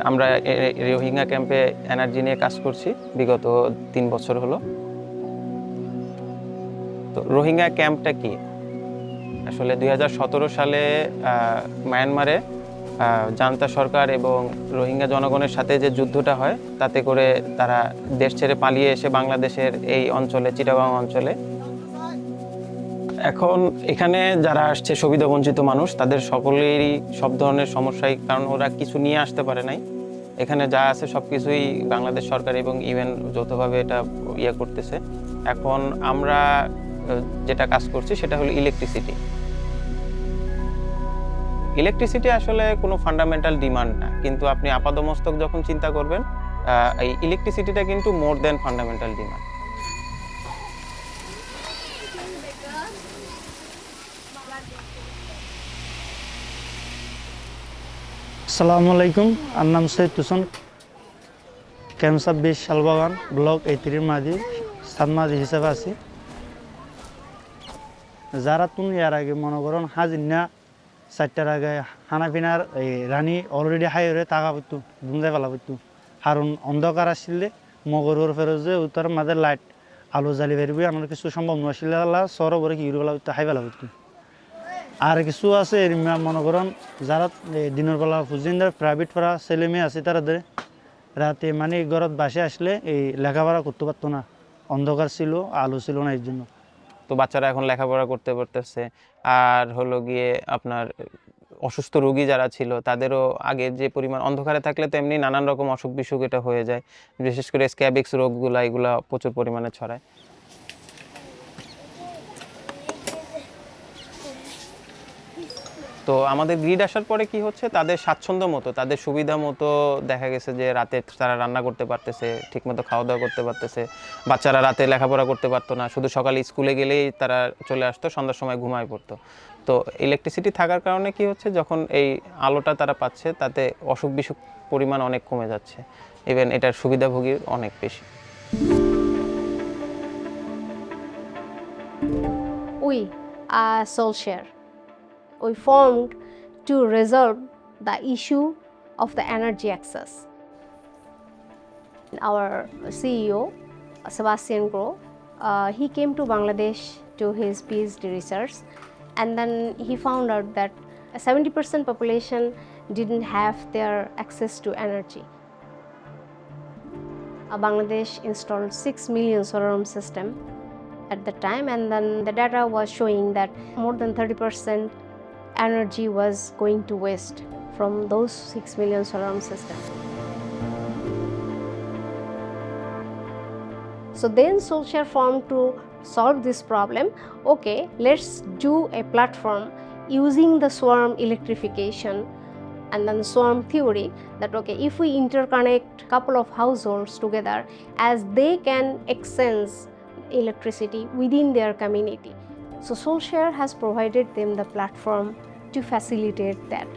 আমরা রোহিঙ্গা ক্যাম্পে এনার্জি নিয়ে কাজ করছি বিগত 3 বছর হলো। তো রোহিঙ্গা ক্যাম্পটা কি? আসলে 2017 সালে মায়ানমারে জান্তা সরকার এবং রোহিঙ্গা জনগণের সাথে যে যুদ্ধটা হয়, তাতে করে তারা দেশ ছেড়ে পালিয়ে এসে বাংলাদেশের এই অঞ্চলে, চিটাগাং অঞ্চলে, এখন এখানে যারা আসছে সুবিধাবঞ্চিত মানুষ, তাদের সকলেরই সব ধরনের সমস্যাই, কারণ ওরা কিছু নিয়ে আসতে পারে নাই। এখানে যা আছে সব কিছুই বাংলাদেশ সরকার এবং ইউএন যৌথভাবে এটা করতেছে। এখন আমরা যেটা কাজ করছি সেটা হলো ইলেকট্রিসিটি। ইলেকট্রিসিটি আসলে কোনো ফান্ডামেন্টাল ডিমান্ড না, কিন্তু আপনি আপাদমস্তক যখন চিন্তা করবেন, এই ইলেকট্রিসিটিটা কিন্তু মোর দেন ফান্ডামেন্টাল ডিমান্ড। আসসালামু আলাইকুম। আমার নাম সৈয়দ তুষন, ক্যাম্প 26 শালবাগান ব্লক 83 মাঝি সাতমাঝি হিসেবে আছি। যারা তুমি এর আগে মনে করেন হাজিনা 4টার আগে হানাফিনার এই রানী অলরেডি হাইরে টাকা পড়তো ঘুমতে পেলা পড়তো, কারণ অন্ধকার আসলে মগরুর ফেরোজে উত্তর মাঝে লাইট আলো জ্বালি বেরবি আমার কিছু সম্ভব নছিল, সরবরে কি বেলা পড়তো হাই বেলা পড়তো। আর কিছু আছে মনে করেন যারা দিনের বেলা ফুজিনদের প্রাইভেট পড়া ছেলে মেয়ে আছে, তারা রাতে মানে ঘরত বাসে আসলে এই লেখাপড়া করতে পারতো না, অন্ধকার ছিল, আলো ছিল না, এর জন্য। তো বাচ্চারা এখন লেখাপড়া করতে পারতেছে। আর হলো গিয়ে আপনার অসুস্থ রোগী যারা ছিল, তাদেরও আগে যে পরিমাণ, অন্ধকারে থাকলে তো এমনি নানান রকম অসুখ বিসুখ এটা হয়ে যায়, বিশেষ করে স্ক্যাবিক্স রোগগুলা, এগুলা প্রচুর পরিমাণে ছড়ায়। তো আমাদের গ্রিড আসার পরে কি হচ্ছে, তাদের স্বাচ্ছন্দ্য মতো, তাদের সুবিধা মতো দেখা গেছে যে রাতে তারা রান্না করতে পারতেছে, ঠিকমতো খাওয়া দাওয়া করতে পারতেছে। বাচ্চারা রাতে লেখাপড়া করতে পারতো না, শুধু সকালে স্কুলে গেলেই তারা চলে আসতো, সন্ধ্যার সময় ঘুমায় পড়তো। তো ইলেকট্রিসিটি থাকার কারণে কি হচ্ছে, যখন এই আলোটা তারা পাচ্ছে, তাতে অসুখ বিসুখ পরিমাণ অনেক কমে যাচ্ছে, ইভেন এটার সুবিধাভোগী অনেক বেশি। We are Soulshare. We formed to resolve the issue of the energy access. Our CEO, Sebastian Groh, he came to Bangladesh to his PhD research, and then he found out that 70% population didn't have their access to energy. Bangladesh installed 6 million solar home system at the time, and then the data was showing that more than 30% energy was going to waste from those 6 million solar home systems. So then Soulshare formed to solve this problem. Okay, let's do a platform using the swarm electrification and then swarm theory, that okay, if we interconnect couple of households together, as they can exchange electricity within their community. So Soulshare has provided them the platform to facilitate that.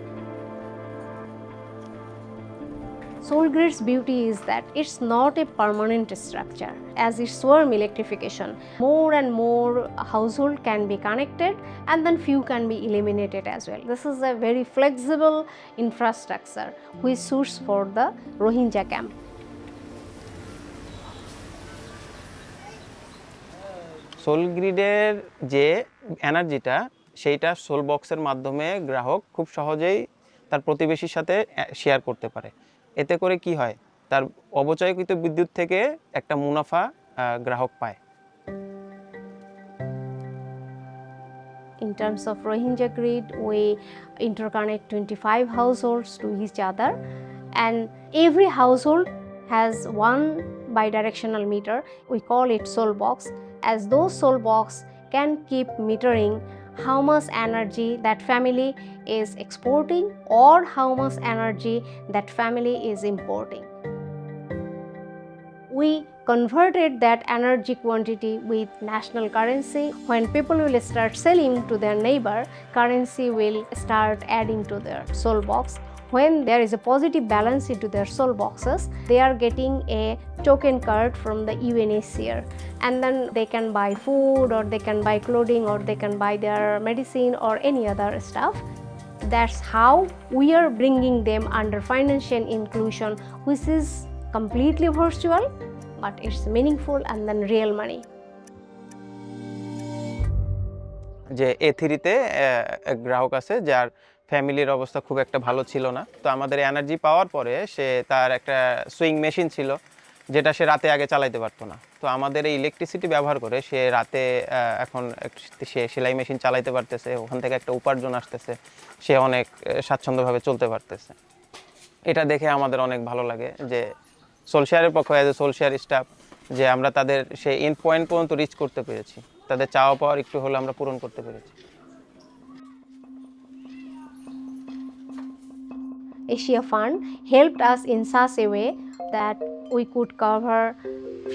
SoulGrid's beauty is that it's not a permanent structure. As it's swarm electrification, more and more households can be connected, and then few can be eliminated as well. This is a very flexible infrastructure which suits for the Rohingya camp. সোল গ্রিডের যে এনার্জিটা, সেইটা soul বক্সের মাধ্যমে গ্রাহক খুব সহজেই তার প্রতিবেশীর সাথে শেয়ার করতে পারে। এতে করে কি হয়, তার অবচয়কৃত বিদ্যুৎ থেকে একটা মুনাফা গ্রাহক পায়। In terms of Rohingya grid, we interconnect 25 households to each other, and every household has one bidirectional meter. We call it soul box, as those soul box can keep metering how much energy that family is exporting or how much energy that family is importing. We converted that energy quantity with national currency. When people will start selling to their neighbor, currency will start adding to their soul box. When there is a positive balance into their soul boxes, they are getting a token card from the UNHCR, and then they can buy food, or they can buy clothing, or they can buy their medicine or any other stuff. that's how we are bringing them under financial inclusion, which is completely virtual, but it's meaningful and then real money. যে A3-তে এক গ্রাহক আছে যার ফ্যামিলির অবস্থা খুব একটা ভালো ছিল না, তো আমাদের এনার্জি পাওয়ার পরে তার একটা সুইং মেশিন ছিল যেটা সে রাতে আগে চালাইতে পারতো না, তো আমাদের এই ইলেকট্রিসিটি ব্যবহার করে সে রাতে এখন সে সেলাই মেশিন চালাইতে পারতেছে, ওখান থেকে একটা উপার্জন আসতেছে, সে অনেক স্বাচ্ছন্দ্যভাবে চলতে পারতেছে। এটা দেখে আমাদের অনেক ভালো লাগে যে সোলশেয়ারের পক্ষ অ্যাজ এ সোলশেয়ার স্টাফ যে আমরা তাদের সেই এন্ড পয়েন্ট পর্যন্ত রিচ করতে পেরেছি, তাদের চাওয়া পাওয়ার একটু হলে আমরা পূরণ করতে পেরেছি। Asia Fund helped us in such a way that we could cover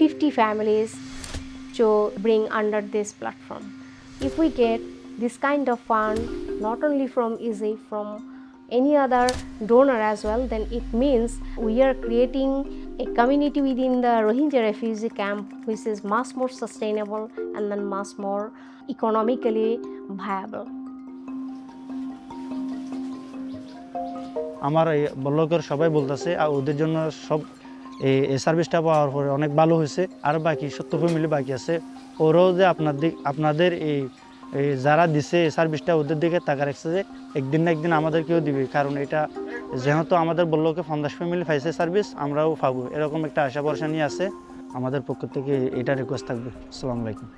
50 families to bring under this platform. If we get this kind of fund not only from EASY, from any other donor as well, then it means we are creating a community within the Rohingya refugee camp which is much more sustainable and then much more economically viable. আমার এই ব্লকের সবাই বলতেছে আর ওদের জন্য সব এই সার্ভিসটা পাওয়ার পরে অনেক ভালো হয়েছে। আর বাকি 70 ফ্যামিলি বাকি আছে, ওরাও যে আপনাদের এই যারা দিছে এই সার্ভিসটা ওদের দিকে তাকা রাখছে যে একদিন না একদিন আমাদেরকেও দিবে, কারণ এটা যেহেতু আমাদের ব্লকে 50 ফ্যামিলি পাইছে সার্ভিস, আমরাও পাবো এরকম একটা আশা ভরসা নিয়ে আছে। আমাদের পক্ষ থেকে এটা রিকোয়েস্ট থাকবে। আসসালামু আলাইকুম।